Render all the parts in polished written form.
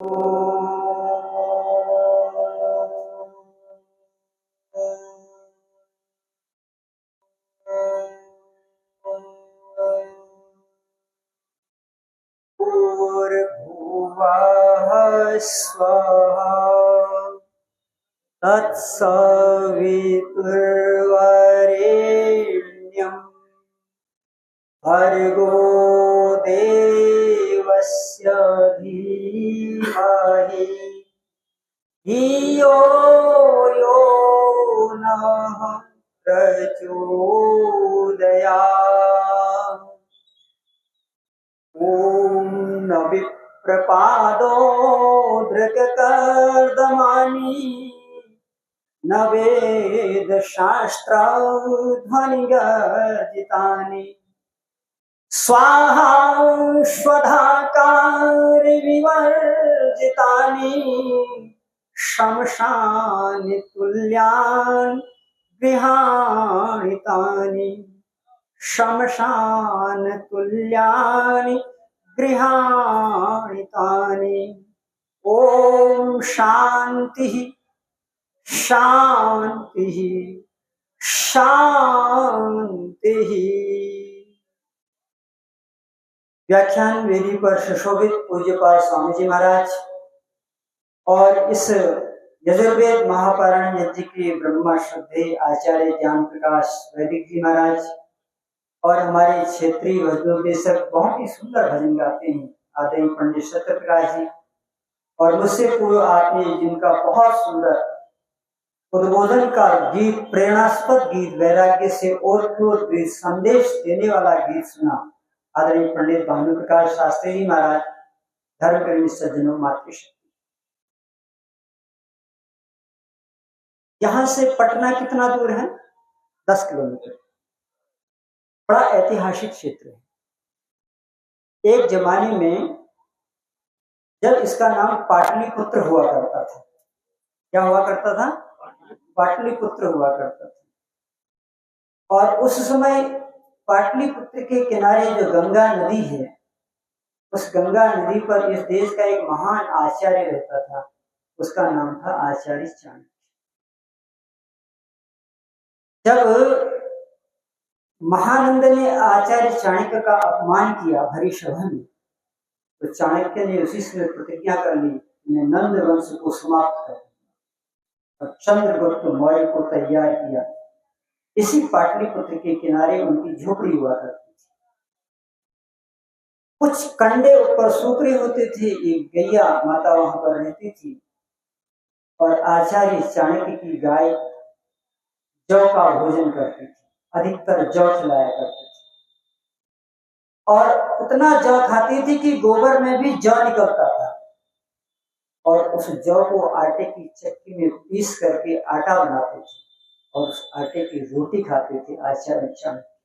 भूर्भुवः स्वः तत्सवितुर्वरेण्यं भर्गो देवस्य धीमहि धियो यो नः प्रचोदयात्। ॐ न विप्रपादो धृतकर्दमानि न वेदशास्त्रध्वनिगर्जितानि स्वाहा स्वधाकारि विवर्जितानि शमशानि तुल्यानि गृहाणि तानि शमशान तुल्यानि गृहाणि तानि। ओम शांति शांति शांति। व्याख्यान वेदी पर सुशोभित पूज्यपाद स्वामी जी महाराज और इस यजुर्वेद महापारायण यज्ञ के ब्रह्मा श्रद्धेय आचार्य ज्ञान प्रकाश वैदिक जी महाराज और हमारे क्षेत्रीय भजनोपदेशक बहुत ही सुंदर भजन गाते हैं आदरणीय पंडित सत्य प्रकाश जी, और मुझसे पूर्व आपने जिनका बहुत सुंदर उद्बोधन का गीत, प्रेरणास्पद गीत, वैराग्य से और संदेश देने वाला गीत सुना आदरणीय पंडित भानु प्रकाश शास्त्री जी महाराज, धर्मप्रेमी सज्जनों, मातृशक्ति। यहाँ से पटना कितना दूर है? 10 किलोमीटर। बड़ा ऐतिहासिक क्षेत्र है। एक जमाने में जब इसका नाम पाटलिपुत्र हुआ करता था, क्या हुआ करता था? पाटलिपुत्र हुआ करता था। और उस समय पाटलिपुत्र के किनारे जो गंगा नदी है, उस गंगा नदी पर इस देश का एक महान आचार्य रहता था, उसका नाम था आचार्य चाणक्य। जब महानंद ने आचार्य चाणक्य का अपमान किया भरी सभा में, तो चाणक्य ने उसी समय प्रतिज्ञा कर ली, मैं नंद वंश को समाप्त कर और चंद्रगुप्त मौर्य को तैयार किया। इसी पाटलिपुत्र के किनारे उनकी झोपड़ी हुआ करती थी। कुछ कंडे ऊपर सूखरे होते थे, एक गैया माता वहां पर रहती थी और आचार्य चाणक्य की गाय जौ का भोजन करती थी, अधिकतर जौ खिलाया करती थी और उतना जौ खाती थी कि गोबर में भी जौ निकलता था और उस जौ को आटे की चक्की में पीस करके आटा बनाते थे और उस आटे की रोटी खाते थे आचार्य चाणक्य।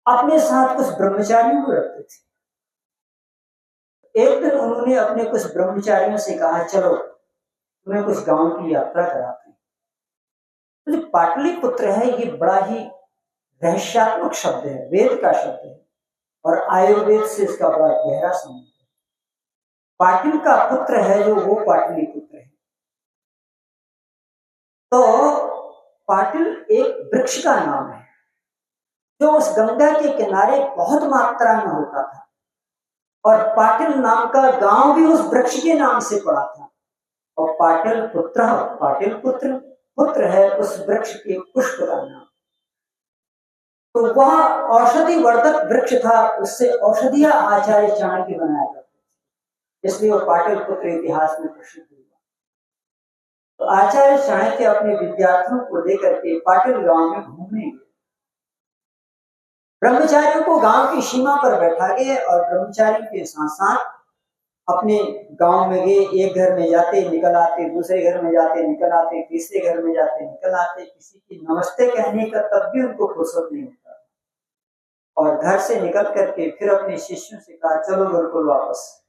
अपने साथ कुछ ब्रह्मचारियों को रखते थे। एक दिन उन्होंने अपने कुछ ब्रह्मचारियों से कहा, चलो तुम्हें कुछ गांव की यात्रा कराते हैं। तो जो पाटलिपुत्र है ये बड़ा ही रहस्यात्मक शब्द है, वेद का शब्द है और आयुर्वेद से इसका बड़ा गहरा संबंध है। पाटिल का पुत्र है जो, वो पाटलिपुत्र है। तो पाटिल एक वृक्ष का नाम है जो उस गंगा के किनारे बहुत मात्रा में होता था और पाटिल नाम का गांव भी उस वृक्ष के नाम से पड़ा था। और पाटिल पुत्र, पाटिल पुत्र, पुत्र है उस वृक्ष के पुष्प का नाम। तो वह औषधि वर्धक वृक्ष था, उससे औषधीय आचार्य चाणक्य बनाया करते थे, इसलिए वो पाटिल पुत्र इतिहास में प्रसिद्ध हुआ। तो आचार्य चाणक्य अपने विद्यार्थियों को लेकर के पाटिल गांव में घूमने गए। ब्रह्मचारियों को गांव की सीमा पर बैठा गए और ब्रह्मचारियों के साथ साथ अपने गांव में गए। एक घर में जाते निकल आते, दूसरे घर में जाते निकल आते, तीसरे घर में जाते निकल आते। किसी की नमस्ते कहने का तब भी उनको फुर्सत नहीं होता और घर से निकल करके फिर अपने शिष्यों से कहा, चलो गुरुकुल वापस।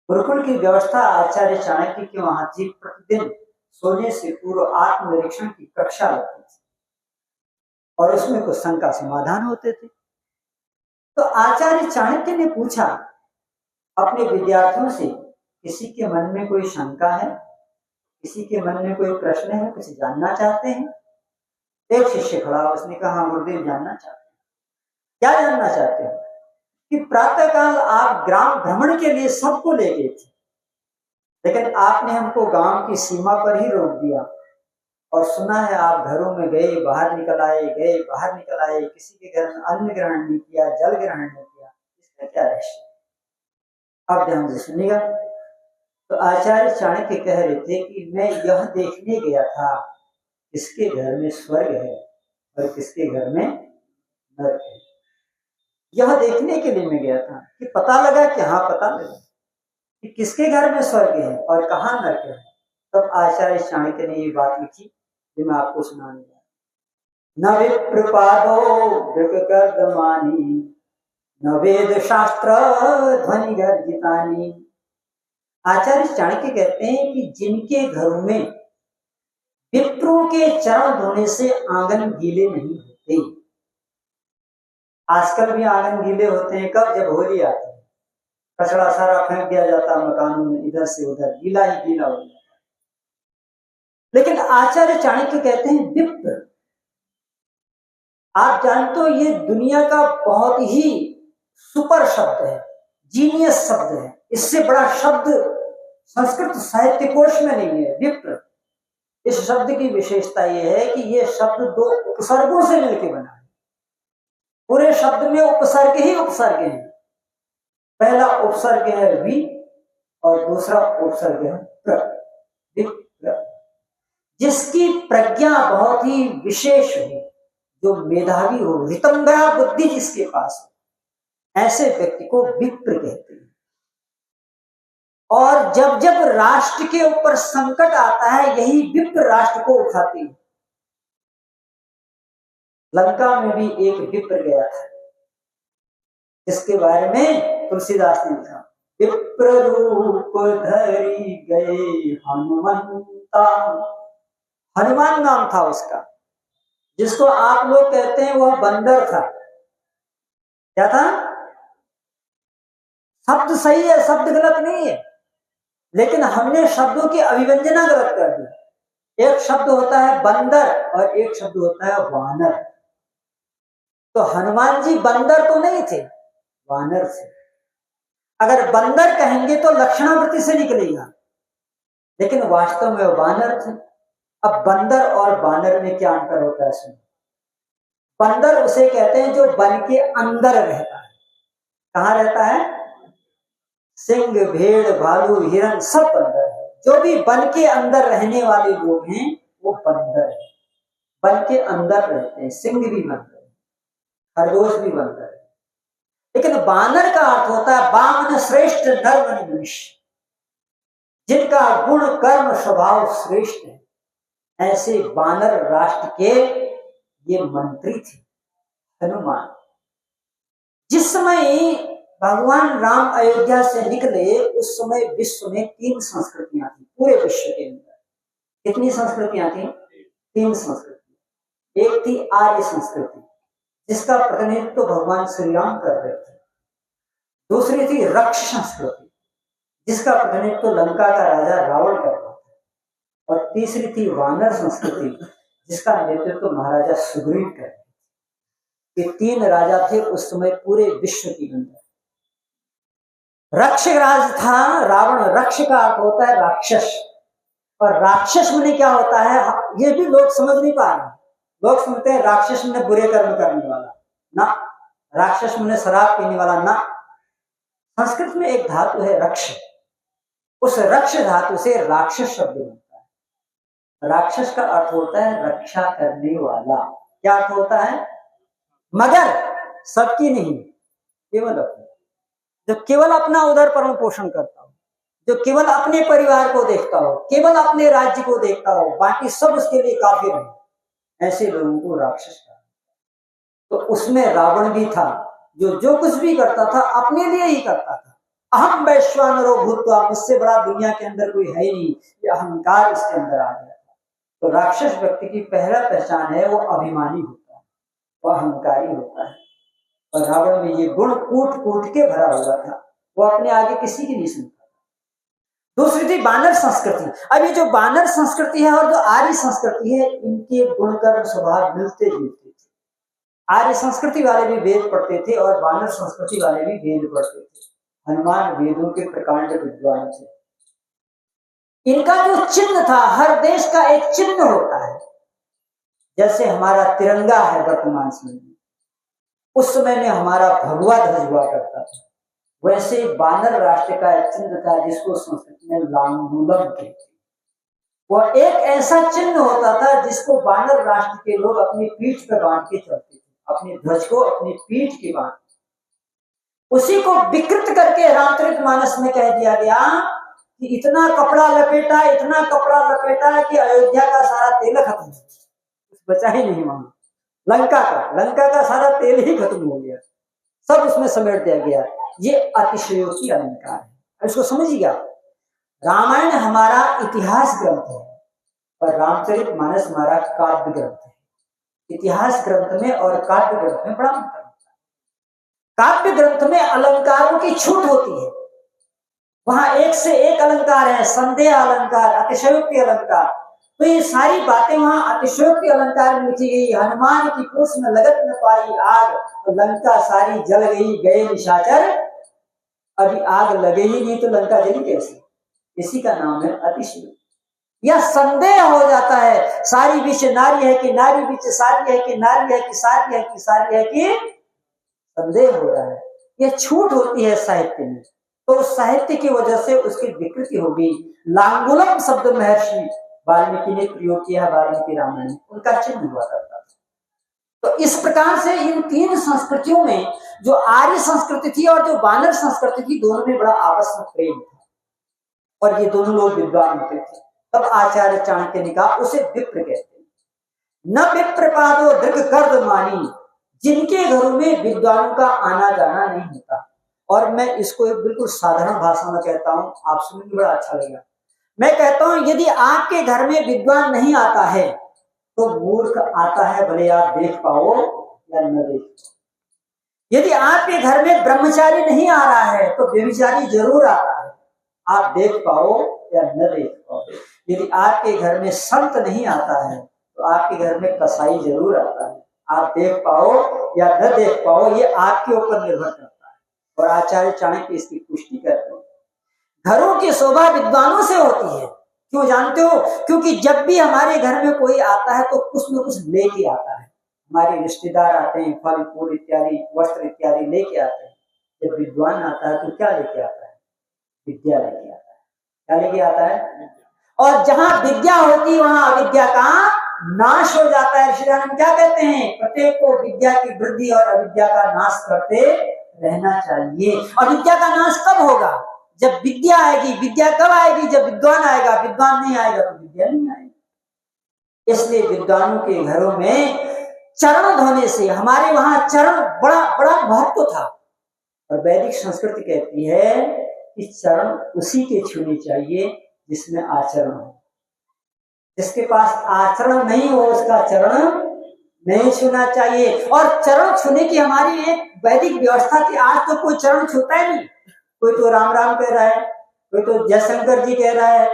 गुरुकुल की व्यवस्था आचार्य चाणक्य के वहां थी। प्रतिदिन सोने से पूर्व आत्मनिरीक्षण की कक्षा लगती थी और उसमें कुछ शंका समाधान होते थे। तो आचार्य चाणक्य ने पूछा अपने विद्यार्थियों से किसी के मन में कोई शंका है, किसी के मन में कोई प्रश्न है, कुछ जानना चाहते हैं? एक शिष्य खड़ा, उसने कहा हाँ गुरुदेव जानना चाहते हैं। क्या जानना चाहते हो? कि प्रातःकाल आप ग्राम भ्रमण के लिए सबको ले गए थे, लेकिन आपने हमको गांव की सीमा पर ही रोक दिया और सुना है आप घरों में गए बाहर निकल आए, गए बाहर निकल आए, किसी के घर में अन्न ग्रहण नहीं किया, जल ग्रहण नहीं किया, इसका क्या रहस्य? आप ध्यान से सुनिएगा। तो आचार्य चाणक्य कह रहे थे कि मैं यह देखने गया था किसके घर में स्वर्ग है और किसके घर में नरक है। यह देखने के लिए मैं गया था कि पता लगा कि हाँ पता लगा कि किसके घर में स्वर्ग है और कहाँ नरक है। तब आचार्य चाणक्य ने ये बात लिखी जो मैं आपको सुनाने जा रहा हूं। न विप्रपादो दृक्कर्दमानि न वेद शास्त्र ध्वनि गर्जितानि। आचार्य चाणक्य कहते हैं कि जिनके घरों में विप्रों के चरण धोने से आंगन गीले नहीं होते। आजकल भी आंगन गीले होते हैं कब? जब होली आती है, कचरा सारा फेंक दिया जाता है मकानों में, इधर से उधर गीला ही गीला हो जाता है। लेकिन आचार्य चाणक्य कहते हैं विप्र, आप जानते हो ये दुनिया का बहुत ही सुपर शब्द है, जीनियस शब्द है, इससे बड़ा शब्द संस्कृत साहित्य कोश में नहीं है। विप्र, इस शब्द की विशेषता यह है कि यह शब्द दो उपसर्गों से मिलकर बना है। पूरे शब्द में उपसर्ग ही उपसर्ग हैं। पहला उपसर्ग है वि और दूसरा उपसर्ग है प्र। विप्र, जिसकी प्रज्ञा बहुत ही विशेष हो, जो मेधावी हो, रितंबरा बुद्धि जिसके पास हो, ऐसे व्यक्ति को विप्र कहते हैं। और जब जब राष्ट्र के ऊपर संकट आता है यही विप्र राष्ट्र को उठाते हैं। लंका में भी एक विप्र गया था, इसके बारे में तुलसीदास ने लिखा, विप्र रूप धरी गए हनुमंता। हनुमान नाम था उसका, जिसको आप लोग कहते हैं वह बंदर था। क्या था? शब्द सही है, शब्द गलत नहीं है, लेकिन हमने शब्दों की अभिव्यंजना गलत कर दी। एक शब्द होता है बंदर और एक शब्द होता है वानर। तो हनुमान जी बंदर तो नहीं थे, वानर थे। अगर बंदर कहेंगे तो लक्षणावृत्ति से निकलेगा, लेकिन वास्तव में वानर थे। अब बंदर और वानर में क्या अंतर होता है सुनो। बंदर उसे कहते हैं जो वन के अंदर रहता है। कहाँ रहता है? सिंह, भेड़, भालू, हिरण सब बंदर है। जो भी वन के अंदर रहने वाले लोग हैं वो बंदर है, वन के अंदर रहते हैं। सिंह भी बंदर है, खरगोश भी बंदर है। लेकिन बानर का अर्थ होता है बामन श्रेष्ठ नर मनुष्य, जिनका गुण कर्म स्वभाव श्रेष्ठ है। ऐसे बानर राष्ट्र के ये मंत्री थे हनुमान। जिस समय भगवान राम अयोध्या से निकले उस समय विश्व में 3 संस्कृतियां थी, पूरे विश्व के अंदर। कितनी संस्कृतियां थी? 3 संस्कृति। एक थी आर्य संस्कृति, जिसका प्रतिनिधित्व भगवान श्री राम कर रहे थे। दूसरी थी रक्ष संस्कृति, जिसका प्रतिनिधित्व लंका का राजा रावण कर रहा था। और तीसरी थी वानर संस्कृति, जिसका नेतृत्व महाराजा सुग्रीव कर रहे थे। ये 3 राजा थे उस समय पूरे विश्व के अंदर। रक्ष राज था रावण। रक्ष का अर्थ होता है राक्षस, और राक्षस में क्या होता है ये भी लोग समझ नहीं पा रहे। लोग समझते हैं राक्षस में बुरे कर्म करने वाला, ना। राक्षस में शराब पीने वाला, ना। संस्कृत में एक धातु है रक्ष, उस रक्ष धातु से राक्षस शब्द बनता है। राक्षस का अर्थ होता है रक्षा करने वाला। क्या अर्थ होता है? मगर सबकी नहीं, केवल अपनी। जो केवल अपना उदर पालन पोषण करता हो, जो केवल अपने परिवार को देखता हो, केवल अपने राज्य को देखता हो, बाकी सब उसके लिए काफिर है, ऐसे लोगों को राक्षस कहा। तो उसमें रावण भी था, जो कुछ भी करता था अपने लिए ही करता था। अहम वैश्वानरो भूत्वा, मुझसे बड़ा दुनिया के अंदर कोई है नहीं, ये अहंकार इसके अंदर आ गया था। तो राक्षस व्यक्ति की पहला पहचान है वो अभिमानी होता है, वो अहंकारी होता है। और रावण में ये गुण कूट कूट के भरा हुआ था। वो अपने आगे किसी की नहीं सुनता। दूसरी थी वानर संस्कृति। अब ये जो वानर संस्कृति है और जो आर्य संस्कृति है, इनके गुणकर्म स्वभाव मिलते जुलते थे। आर्य संस्कृति वाले भी वेद पढ़ते थे और वानर संस्कृति वाले भी वेद पढ़ते थे। हनुमान वेदों के प्रकांड विद्वान थे। इनका जो चिन्ह था, हर देश का एक चिन्ह होता है। जैसे हमारा तिरंगा है वर्तमान समय में, उस समय में हमारा भगवा ध्वज हुआ करता था। वैसे वानर राष्ट्र का एक चिन्ह था जिसको संस्कृत में लांगूलम कहते हैं। वह एक ऐसा चिन्ह होता था जिसको वानर राष्ट्र के लोग अपनी पीठ पर बांध के चलते थे, अपने ध्वज को अपनी पीठ के बांध। उसी को विकृत करके रामचरितमानस में कह दिया गया कि इतना कपड़ा लपेटा, इतना कपड़ा लपेटा कि अयोध्या का सारा तेल खत्म हो गया, कुछ बचा ही नहीं। वहां लंका का सारा तेल ही खत्म हो गया, सब उसमें समेट दिया गया। ये अतिशयोक्ति अलंकार है। इसको समझिएगा, रामायण हमारा इतिहास ग्रंथ है और रामचरितमानस हमारा काव्य ग्रंथ है। इतिहास ग्रंथ में और काव्य ग्रंथ में बड़ा अंतर होता है। काव्य ग्रंथ में अलंकारों की छूट होती है, वहां एक से एक अलंकार है, संदेह अलंकार, अतिशयोक्ति अलंकार। तो ये सारी बातें वहां अतिशयोक्ति अलंकार में लिखी गई। हनुमान की पूंछ में लगत न पाई आग, तो लंका सारी जल गई, गए निशाचर। अभी आग लगे ही नहीं तो लंका जली कैसे? इसी का नाम है अतिशयोक्ति। यह संदेह हो जाता है, सारी विच नारी है कि नारी विच सारी है कि नारी है कि सारी है कि सारी है कि संदेह हो रहा है। यह छूट होती है साहित्य में, तो साहित्य की वजह से उसकी विकृति होगी। लांगुलम शब्द महर्षि वाल्मीकि ने प्रयोग किया, वाल्मीकि रामायण में उनका चिन्ह हुआ करता था। तो इस प्रकार से इन तीन संस्कृतियों में जो आर्य संस्कृति थी और जो वानर संस्कृति थी, दोनों में बड़ा आपस में प्रेम था और ये दोनों लोग विद्वान होते थे। तब आचार्य चाणक्य ने कहा, उसे विप्र कहते हैं। न विप्रपादो दृग कर्द मानी, जिनके घरों में विद्वानों का आना जाना नहीं होता। और मैं इसको एक बिल्कुल साधारण भाषा में कहता हूं, आप सुनेंगे बड़ा अच्छा लगेगा। मैं कहता हूं, यदि आपके घर में विद्वान नहीं आता है तो मूर्ख आता है, भले आप देख पाओ या न देख पाओ। यदि आपके घर में ब्रह्मचारी नहीं आ रहा है तो व्यभिचारी जरूर आता है, आप देख पाओ या न देख पाओ। यदि आपके घर में संत नहीं आता है तो आपके घर में कसाई जरूर आता है, आप देख पाओ या न देख पाओ, ये आपके ऊपर निर्भर करता है। और आचार्य चाणक्य इसकी पुष्टि करते हैं। घरों की शोभा विद्वानों से होती है। क्यों जानते हो? क्योंकि जब भी हमारे घर में कोई आता है तो कुछ न कुछ लेके आता है। हमारे रिश्तेदार आते हैं, फल फूल इत्यादि, वस्त्र इत्यादि लेके आते हैं। जब विद्वान आता है तो क्या लेके आता है? विद्या लेके आता है। क्या लेके आता है? और जहां विद्या होती है वहां अविद्या का नाश हो जाता है। श्री राम क्या कहते हैं? प्रत्येक को विद्या की वृद्धि और अविद्या का नाश करते रहना चाहिए। अविद्या का नाश कब होगा? जब विद्या आएगी। विद्या कब आएगी? जब विद्वान आएगा। विद्वान नहीं आएगा तो विद्या नहीं आएगी। इसलिए विद्वानों के घरों में चरण धोने से, हमारे वहां चरण बड़ा बड़ा महत्व था। और वैदिक संस्कृति कहती है कि चरण उसी के छूने चाहिए जिसमें आचरण हो। जिसके पास आचरण नहीं हो उसका चरण नहीं छूना चाहिए। और चरण छूने की हमारी एक वैदिक व्यवस्था थी। आज तो कोई चरण छूता ही नहीं। कोई तो राम राम कह रहा है, कोई तो जयशंकर जी कह रहा है,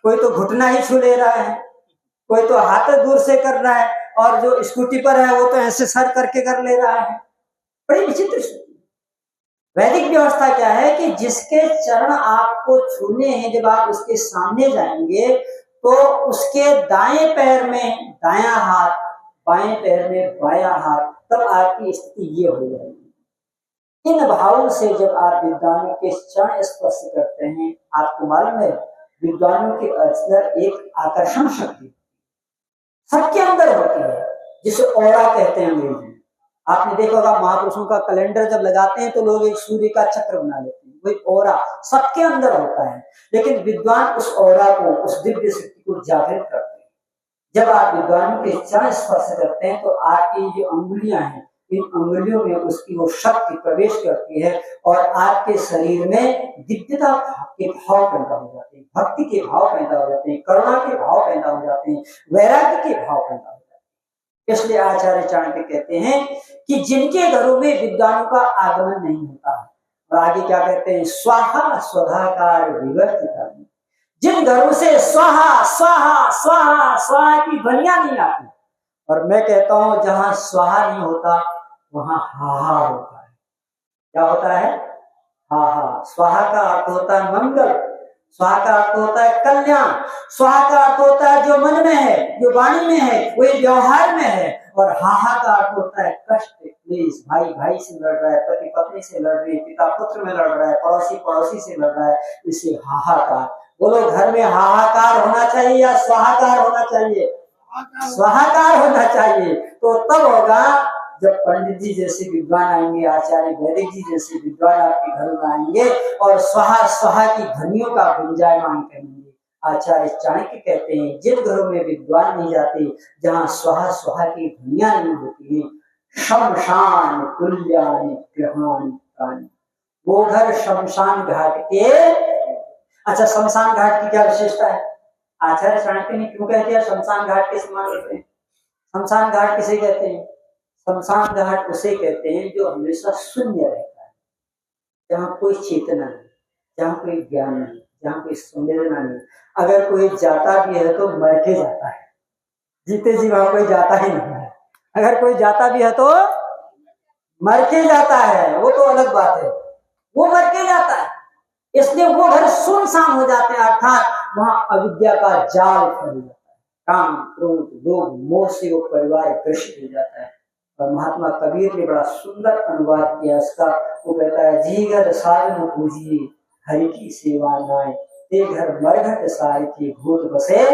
कोई तो घुटना ही छू ले रहा है, कोई तो हाथ दूर से कर रहा है, और जो स्कूटी पर है वो तो ऐसे सर करके कर ले रहा है। बड़ी विचित्र स्थिति। वैदिक व्यवस्था क्या है कि जिसके चरण आपको छूने हैं, जब आप उसके सामने जाएंगे तो उसके दाएं पैर में दायां हाथ, बाएं पैर में बायां हाथ, तब आपकी स्थिति ये हो जाएगी। इन भावों से जब आप विद्वानों के चरण स्पर्श करते हैं, आपको मालूम है विद्वानों के अंदर एक आकर्षण शक्ति सबके अंदर होती है, जिसे ऑरा कहते हैं अंग्रेजी में। आपने देखा होगा महापुरुषों का कैलेंडर जब लगाते हैं तो लोग एक सूर्य का चक्र बना लेते हैं, वही ऑरा सबके अंदर होता है। लेकिन विद्वान उस ऑरा को, उस दिव्य शक्ति को जागृत करते हैं। जब आप विद्वानों के चरण स्पर्श करते हैं तो आपकी जो अंगुलियां हैं, इन अंगुलियों में उसकी वो शक्ति प्रवेश करती है और आपके शरीर में दिव्यता के भाव पैदा हो जाते हैं, भक्ति के भाव पैदा हो जाते हैं, करुणा के भाव पैदा हो जाते हैं, वैराग्य के भाव पैदा हो जाते हैं। इसलिए आचार्य चाणक्य कहते हैं कि जिनके घरों में विद्वानों का आगमन नहीं होता, और आगे क्या कहते हैं, स्वाहा स्वधाकार विवर्तिता। जिन घरों से स्वाहा स्वाहा स्वाहा स्वाहा की ध्वनियां नहीं आती, और मैं कहता हूं जहां स्वाहा नहीं होता वहां हाहा होता है। क्या होता है? हाहा। स्वाहा का अर्थ होता है मंगल, स्वाहा का अर्थ होता है कल्याण, स्वाहा का अर्थ होता है जो मन में है, जो वाणी में है, वही व्यवहार में है। और हाहा का अर्थ होता है कष्ट, क्लेश, भाई भाई से लड़ रहा है, पति पत्नी से लड़ रही है, पिता पुत्र में लड़ रहा है, पड़ोसी पड़ोसी से लड़ रहा है, इसे हाहाकार। बोलो, घर में हाहाकार होना चाहिए या स्वाहाकार होना चाहिए? स्वाहाकार होना चाहिए। तो तब होगा जब पंडित जी जैसे विद्वान आएंगे, आचार्य वैदिक जी जैसे विद्वान आपके घर में आएंगे और स्वाहा स्वाहा की ध्वनियों का गुंजायमान करेंगे। आचार्य चाणक्य कहते हैं जिन घरों में विद्वान नहीं जाते, जहाँ स्वाहा स्वाहा की ध्वनियां नहीं होती हैं, शमशान तुल्यानि ग्रहाणि तानि, वो घर शमशान घाट के। अच्छा, शमशान घाट की क्या विशेषता है? आचार्य चाणक्य ने क्यों कह दिया शमशान घाट के समान होते हैं? शमशान घाट किसे कहते हैं? शमशान घाट उसे कहते हैं जो हमेशा शून्य रहता है, जहाँ कोई चेतना नहीं, जहाँ कोई ज्ञान नहीं, जहाँ कोई संवेदना नहीं। अगर कोई जाता भी है तो मर के जाता है, जीते जी वहां कोई जाता ही नहीं है। अगर कोई जाता भी है तो मर के जाता है, वो तो अलग बात है, वो मर के जाता है। इसलिए वो घर सुनसान हो जाते हैं, अर्थात वहां अविद्या का जाल फैल जाता है, काम क्रोध लोभ मोह से वो परिवार ग्रसित हो जाता है। और महात्मा कबीर ने बड़ा सुंदर अनुवाद किया इसका। वो कहता है, जीगर साधन पूजिए हरि की सेवा नाए, ते घर मरघट सार की भूत बसे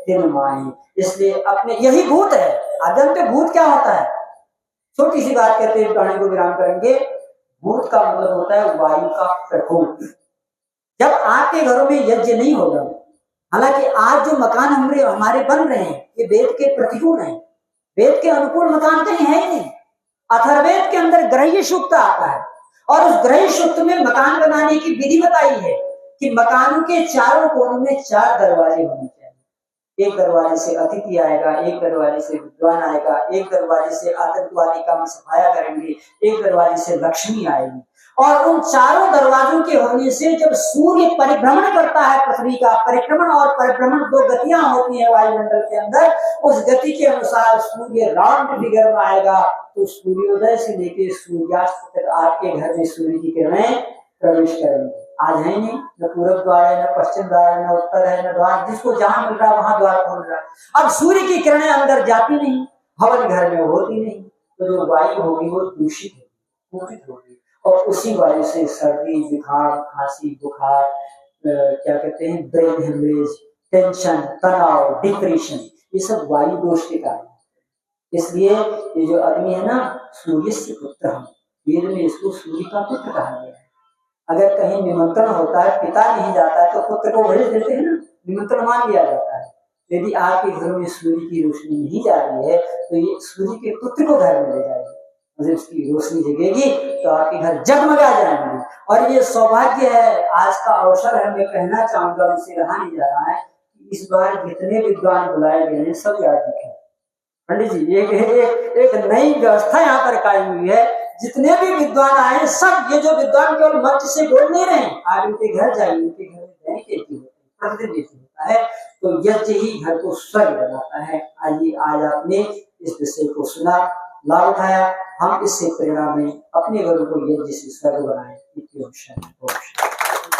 तिन माए। इसलिए अपने यही भूत है। आप जानते भूत क्या होता है? छोटी सी बात कहते हैं, कहानी को विराम करेंगे। भूत का मतलब होता है वायु का प्रकोप। जब आपके घरों में यज्ञ नहीं होगा, हालांकि आज जो मकान हमारे बन रहे हैं ये वेद के प्रतिकूल हैं, वेद के अनुकूल मकान कहीं है ही नहीं। अथर्ववेद के अंदर ग्रह्य सूक्त आता है और उस ग्रह्य सूक्त में मकान बनाने की विधि बताई है कि मकानों के चारों कोनों में 4 दरवाजे होने चाहिए। एक दरवाजे से अतिथि आएगा, एक दरवाजे से विद्वान आएगा, एक दरवाजे से आतंकवादी काम सफाया करेंगे, एक दरवाजे से लक्ष्मी आएगी। और उन चारों दरवाजों के होने से जब सूर्य परिभ्रमण करता है पृथ्वी का, परिक्रमण और परिभ्रमण 2 गतियां होती है वायुमंडल के अंदर, उस गति के अनुसार सूर्य राउंड फिगर में आएगा। तो सूर्योदय से लेकर सूर्यास्त तक आपके घर में सूर्य की किरणें प्रवेश करेंगे। आज है नहीं, न पूर्व द्वार है, न पश्चिम द्वार है, न उत्तर है, न द्वार, जिसको जहां मिल रहा है वहां द्वार खोल रहा है। अब सूर्य की किरणें अंदर जाती नहीं, हवन घर में होती नहीं, तो जो वायु होगी वो दूषित होगी और उसी वायु से सर्दी जुकाम खांसी बुखार, क्या कहते हैं, ब्रेन हेमरेज, टेंशन, तनाव, डिप्रेशन, ये सब वायु दोष के कारण। इसलिए ये जो अग्नि है ना, सूर्य से पुत्र, हम वेद में इसको सूर्य का पुत्र कहा गया है। अगर कहीं निमंत्रण होता है, पिता नहीं जाता है तो पुत्र को भेज देते हैं ना, निमंत्रण मान लिया जाता है। यदि आपके घर में सूर्य की रोशनी नहीं जा रही है तो ये सूर्य के पुत्र को घर में ले जाएगी, जब उसकी रोशनी जगेगी तो आपके घर जगमगा जाएंगे। और ये सौभाग्य है, आज का अवसर है, मैं कहना चाहूंगा, मुझसे रहा नहीं जा रहा है, इस बार जितने विद्वान बुलाए गए हैं सब यादव है। पंडित जी, एक नई व्यवस्था यहाँ पर कायम हुई है। जितने भी विद्वान आए सब, ये जो विद्वान केवल मंच से बोल नहीं रहे, आज उनके घर जाइए, उनके घर में प्रतिदिन होता है। तो यज्ञ ही घर को स्वर्ग बनाता है। आइए, आज आपने इस विषय को सुना, लाभ उठाया, हम इससे प्रेरणा में अपने घरों को यज्ञ से स्वर्ग बनाए।